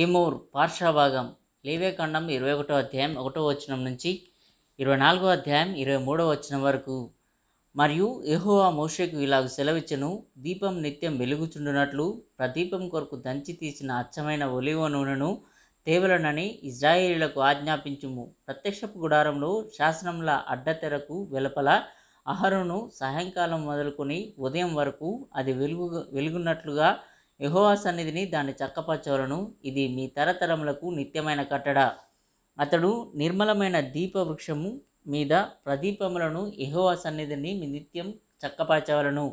ఏమోర్ పార్శ్వభాగం లేవియకాండం 21వ అధ్యాయం 1వ వచనం నుంచి 24వ అధ్యాయం 23వ వచనం వరకు. మరియు యెహోవా మోషేకు ఇలాగ సెలవిచ్చెను, దీపం నిత్యం వెలుగుచుండునట్లు ప్రదీపం కొరకు దంచి తీసిన అచ్చమైన ఒలివ నూనెను తేవలనని ఇశ్రాయేలీయులకు ఆజ్ఞాపించుము. ప్రత్యక్షపు గుడారంలో శాసనముల అడ్డతెరకు వెలుపల అహరోను సాయంకాలం మొదలుకొని ఉదయం వరకు అది వెలుగున్నట్లుగా యెహోవా సన్నిధిని దాన్ని చక్కపరచవలను. ఇది మీ తరతరములకు నిత్యమైన కట్టడ. అతడు నిర్మలమైన దీప వృక్షము మీద ప్రదీపములను యెహోవా సన్నిధిని నిత్యం చక్కపరచవలను.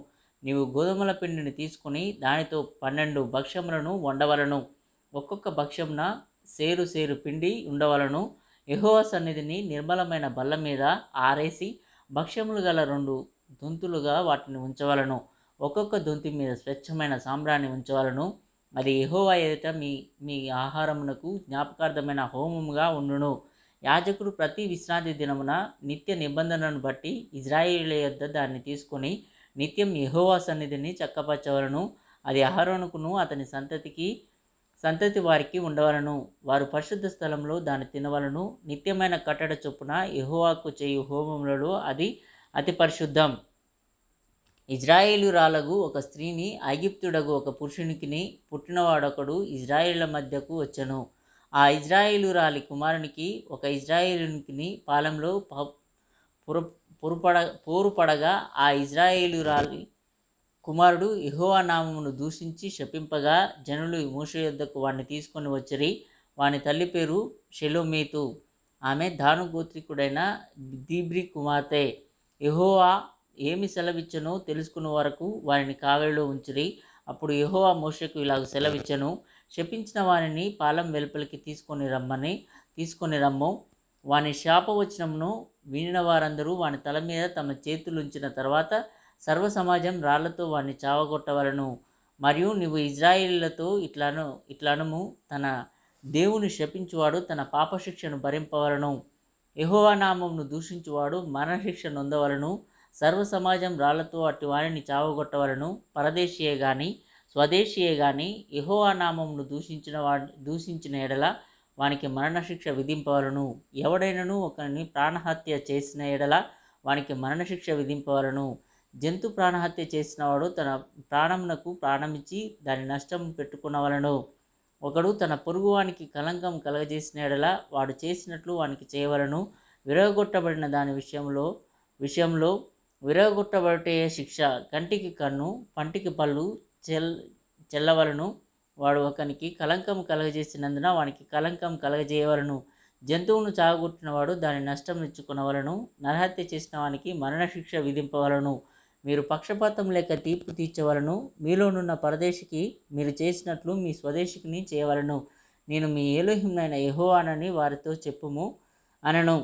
నీవు గోధుమల పిండిని తీసుకుని దానితో 12 భక్ష్యములను వండవలను. ఒక్కొక్క భక్ష్యమున సేరు సేరు పిండి ఉండవలను. యెహోవా సన్నిధిని నిర్మలమైన బల్ల మీద ఆరేసి భక్ష్యములు గల 2 దొంతులుగా వాటిని ఉంచవలను. ఒక్కొక్క దొంతి మీద స్వచ్ఛమైన సాంబ్రాన్ని ఉంచవలను. అది యెహోవా ఎదుట మీ ఆహారమునకు జ్ఞాపకార్థమైన హోమముగా ఉండును. యాజకుడు ప్రతి విశ్రాంతి దినమున నిత్య నిబంధనను బట్టి ఇశ్రాయేలీయుల యొద్ద దాన్ని తీసుకొని నిత్యం యెహోవా సన్నిధిని చక్కపరచవలను. అది అహరోనుకును అతని సంతతి వారికి ఉండవలను. వారు పరిశుద్ధ స్థలంలో దాన్ని తినవలను. నిత్యమైన కట్టడ చొప్పున యెహోవాకు చేయు హోమములలో అది అతి పరిశుద్ధం. ఇశ్రాయేలురాలగు ఒక స్త్రీని ఐగుప్తుడగు ఒక పురుషునికిని పుట్టినవాడొకడు ఇశ్రాయేళ్ల మధ్యకు వచ్చెను. ఆ ఇశ్రాయేలురాలి కుమారునికి ఒక ఇశ్రాయేలునికిని పాలెంలో పోరుపడగా ఆ ఇశ్రాయేలురాలి కుమారుడు యెహోవా నామమును దూషించి శపింపగా జనులు మోషే యొద్దకు వాణ్ణి తీసుకొని వచ్చిరి. వాని తల్లి పేరు షెలోమీతు. ఆమె దాను గోత్రికుడైన దిబ్రీ కుమార్తె. యెహోవా ఏమి సెలవిచ్చెనో తెలుసుకునే వరకు వారిని కావలిలో ఉంచిరి. అప్పుడు యెహోవా మోషేకు ఇలాగ సెలవిచ్చెను, శపించిన వారిని పాలెం వెలుపలికి తీసుకొని రమ్ము. వాని శాపవచనమును వినిన వారందరూ వాని తల మీద తమ చేతులుంచిన తర్వాత సర్వ సమాజం రాళ్లతో వాడిని చావగొట్టవలను. మరియు నీవు ఇశ్రాయేలీయులతో ఇట్లనము, తన దేవుని శపించువాడు తన పాపశిక్షను భరింపవలను. యెహోవా నామమును దూషించువాడు మరణశిక్ష నొందవలను. సర్వ సమాజం రాళ్లతో అట్టి వారిని చావగొట్టవలను. పరదేశీయే గాని స్వదేశీయే గాని యెహోవా నామమును దూషించిన ఎడల వానికి మరణశిక్ష విధింపవలను. ఎవడైనను ఒకరిని ప్రాణహత్య చేసిన ఎడల వానికి మరణశిక్ష విధింపవలను. జంతు ప్రాణహత్య చేసినవాడు తన ప్రాణమునకు ప్రాణమిచ్చి దాని నష్టం పెట్టుకునవలను. ఒకడు తన పొరుగువానికి కలంకం కలగజేసిన ఎడల వాడు చేసినట్లు వానికి చేయవలను. విరగొట్టబడిన దాని విషయంలో విరగొట్టబడే శిక్ష. కంటికి కన్ను, పంటికి పళ్ళు చెల్లవలను. వాడు ఒకనికి కలంకం కలగజేసినందున వానికి కలంకం కలగజేయవలను. జంతువును చావగొట్టినవాడు దాని నష్టం ఇచ్చుకునవలను. నరహత్య చేసిన వానికి మరణశిక్ష విధింపవలను. మీరు పక్షపాతం లేక తీర్పు తీర్చవలను. మీలోనున్న పరదేశికి మీరు చేసినట్లు మీ స్వదేశికిని చేయవలను. నేను మీ ఎలోహింనైన యెహోవానని వారితో చెప్పుము అనెను.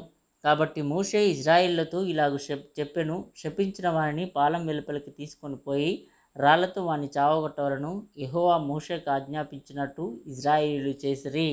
కాబట్టి మోషే ఇశ్రాయేలీయులతో ఇలాగ చెప్పెను, శపించిన వారిని పాలెం వెలుపలికి తీసుకొని పోయి రాళ్లతో వారిని చావగొట్టవలను. యెహోవా మోషేకు ఆజ్ఞాపించినట్టు ఇశ్రాయేలీయులు చేసిరి.